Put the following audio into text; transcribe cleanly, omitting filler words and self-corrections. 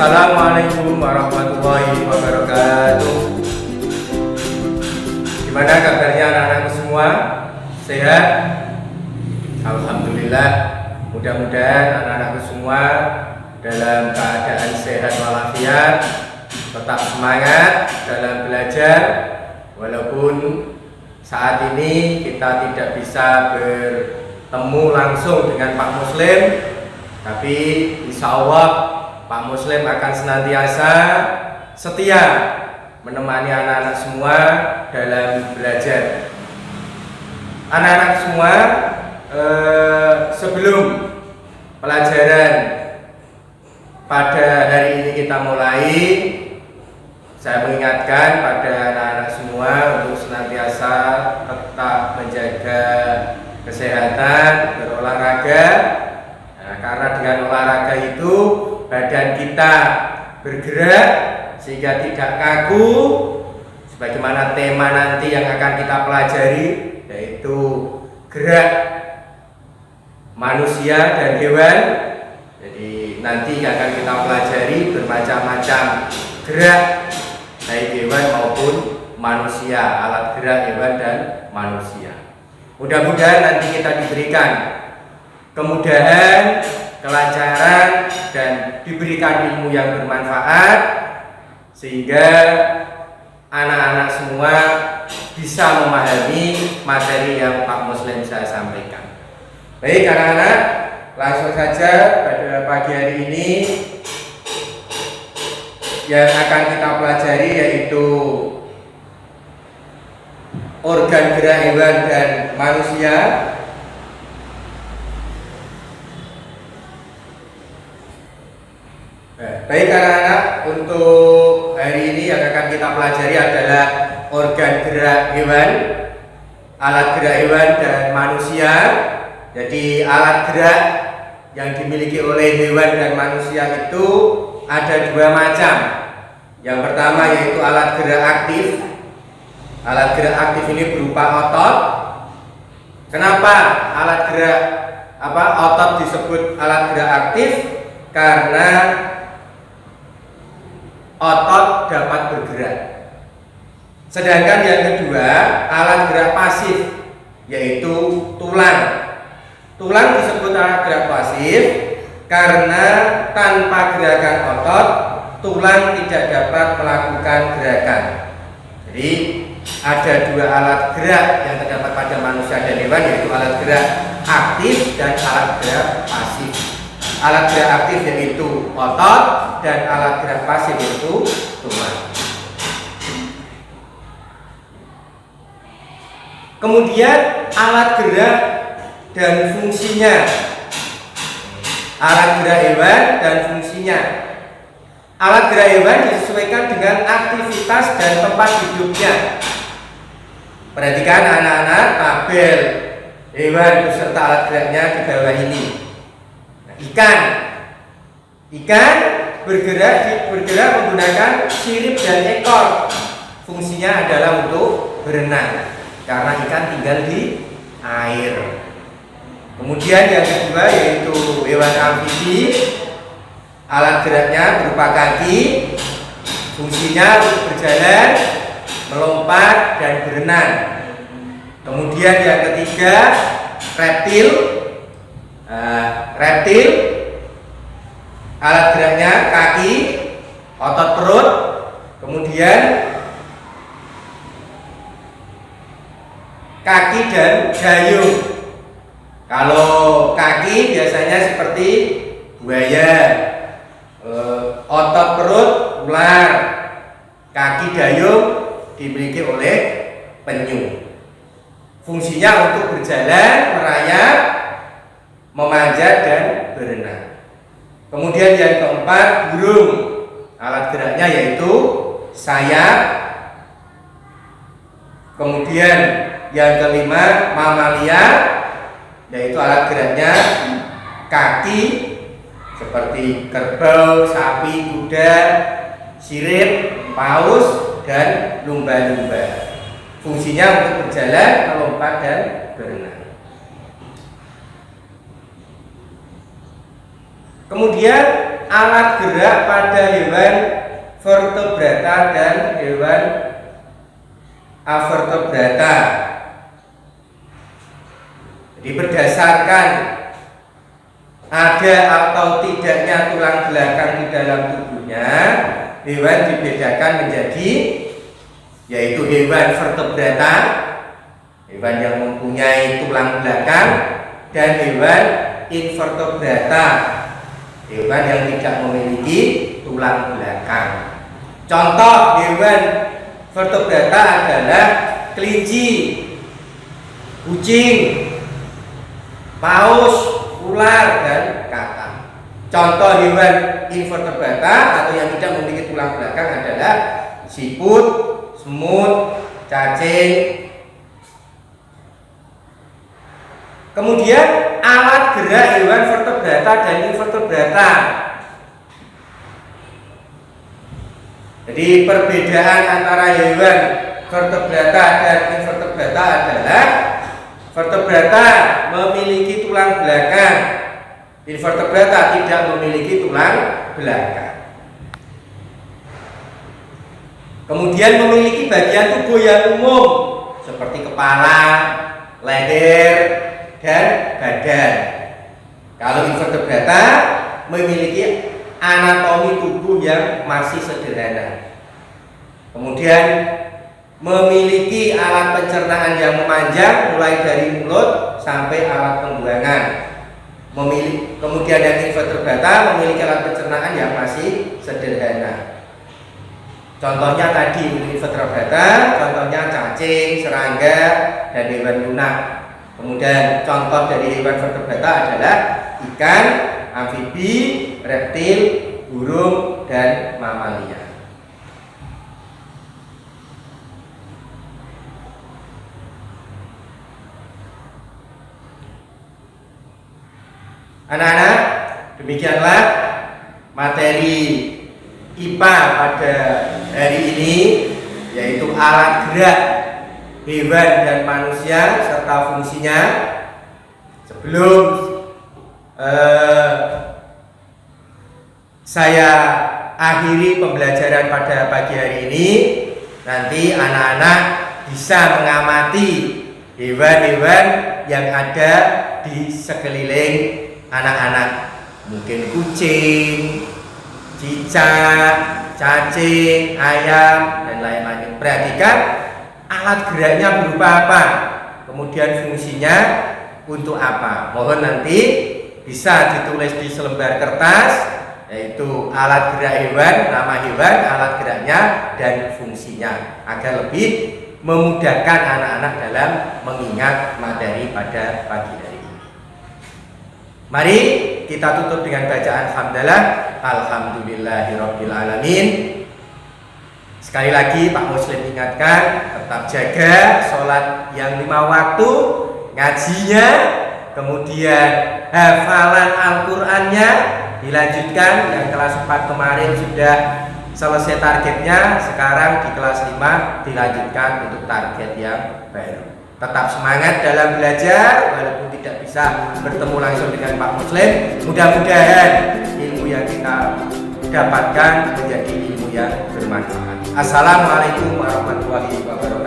Assalamualaikum warahmatullahi wabarakatuh. Gimana kabarnya anak-anakku semua? Sehat? Alhamdulillah. Mudah-mudahan anak-anakku semua dalam keadaan sehat walafiat, tetap semangat dalam belajar. Walaupun saat ini kita tidak bisa bertemu langsung dengan Pak Muslim, tapi insya Allah Pak Muslim akan senantiasa setia menemani anak-anak semua dalam belajar. Anak-anak semua, sebelum pelajaran pada hari ini kita mulai, saya mengingatkan pada anak-anak semua untuk senantiasa tetap menjaga kesehatan, berolahraga. Nah, karena dengan olahraga itu badan kita bergerak sehingga tidak kaku, sebagaimana tema nanti yang akan kita pelajari, yaitu gerak manusia dan hewan. Jadi nanti akan kita pelajari bermacam-macam gerak, baik hewan maupun manusia, alat gerak hewan dan manusia. Mudah-mudahan nanti kita diberikan kemudahan, kelancaran, dan diberikan ilmu yang bermanfaat sehingga anak-anak semua bisa memahami materi yang Pak Muslim saya sampaikan. Baik anak-anak, langsung saja pada pagi hari ini yang akan kita pelajari yaitu organ gerak hewan dan manusia. Baik anak-anak, untuk hari ini yang akan kita pelajari adalah organ gerak hewan, alat gerak hewan dan manusia. Jadi alat gerak yang dimiliki oleh hewan dan manusia itu ada dua macam. Yang pertama yaitu alat gerak aktif. Alat gerak aktif ini berupa otot. Kenapa otot disebut alat gerak aktif? Karena otot dapat bergerak. Sedangkan yang kedua, alat gerak pasif, yaitu tulang. Tulang disebut alat gerak pasif karena tanpa gerakan otot, tulang tidak dapat melakukan gerakan. Jadi ada dua alat gerak yang terdapat pada manusia dan hewan, yaitu alat gerak aktif dan alat gerak pasif. Alat gerak aktif yaitu otot dan alat gerak pasif yaitu tulang. Kemudian alat gerak dan fungsinya. Alat gerak hewan dan fungsinya. Alat gerak hewan disesuaikan dengan aktivitas dan tempat hidupnya. Perhatikan anak-anak, tabel hewan beserta alat geraknya di bawah ini. Ikan bergerak menggunakan sirip dan ekor. Fungsinya adalah untuk berenang karena ikan tinggal di air. Kemudian yang kedua yaitu hewan amfibi. Alat geraknya berupa kaki. Fungsinya untuk berjalan, melompat dan berenang. Kemudian yang ketiga reptil. Alat geraknya kaki, otot perut, kemudian kaki dan dayung. Kalau kaki biasanya seperti buaya, otot perut ular, kaki dayung dimiliki oleh penyu. Fungsinya untuk berjalan, merayap, memanjat dan berenang. Kemudian yang keempat burung. Alat geraknya yaitu sayap. Kemudian yang kelima mamalia, yaitu alat geraknya kaki seperti kerbau, sapi, kuda, sirip, paus dan lumba-lumba. Fungsinya untuk berjalan, melompat dan berenang. Kemudian alat gerak pada hewan vertebrata dan hewan avertebrata. Jadi berdasarkan ada atau tidaknya tulang belakang di dalam tubuhnya, hewan dibedakan menjadi yaitu hewan vertebrata, hewan yang mempunyai tulang belakang, dan hewan invertebrata, hewan yang tidak memiliki tulang belakang. Contoh hewan vertebrata adalah kelinci, kucing, paus, ular, dan kakak. Contoh hewan invertebrata atau yang tidak memiliki tulang belakang adalah siput, semut, cacing. Kemudian alat gerak hewan vertebrata dan invertebrata. Jadi perbedaan antara hewan vertebrata dan invertebrata adalah vertebrata memiliki tulang belakang, invertebrata tidak memiliki tulang belakang. Kemudian memiliki bagian tubuh yang umum seperti kepala, leher, dan badan. Kalau invertebrata memiliki anatomi tubuh yang masih sederhana. Kemudian memiliki alat pencernaan yang memanjang mulai dari mulut sampai alat pembuangan. Kemudian yang invertebrata memiliki alat pencernaan yang masih sederhana. Contohnya tadi invertebrata, contohnya cacing, serangga, dan hewan lunak. Kemudian contoh dari hewan vertebrata adalah ikan, amfibi, reptil, burung, dan mamalia. Anak-anak, demikianlah materi IPA pada hari ini, yaitu alat gerak hewan dan manusia serta fungsinya. Sebelum saya akhiri pembelajaran pada pagi hari ini, nanti anak-anak bisa mengamati hewan-hewan yang ada di sekeliling anak-anak. Mungkin kucing, cicak, cacing, ayam, dan lain-lain. Perhatikan alat geraknya berupa apa, kemudian fungsinya untuk apa. Mohon nanti bisa ditulis di selembar kertas, yaitu alat gerak hewan, nama hewan, alat geraknya, dan fungsinya, agar lebih memudahkan anak-anak dalam mengingat materi pada pagi hari ini. Mari kita tutup dengan bacaan hamdalah. Alhamdulillahirabbil alamin. Sekali lagi Pak Muslim ingatkan, tetap jaga sholat yang 5 waktu, ngajinya, kemudian hafalan Al-Qur'annya dilanjutkan. Yang kelas 4 kemarin sudah selesai targetnya, sekarang di kelas 5 dilanjutkan untuk target yang baru. Tetap semangat dalam belajar walaupun tidak bisa bertemu langsung dengan Pak Muslim. Mudah-mudahan ilmu yang kita dapatkan menjadi ilmu yang bermanfaat. Assalamualaikum warahmatullahi wabarakatuh.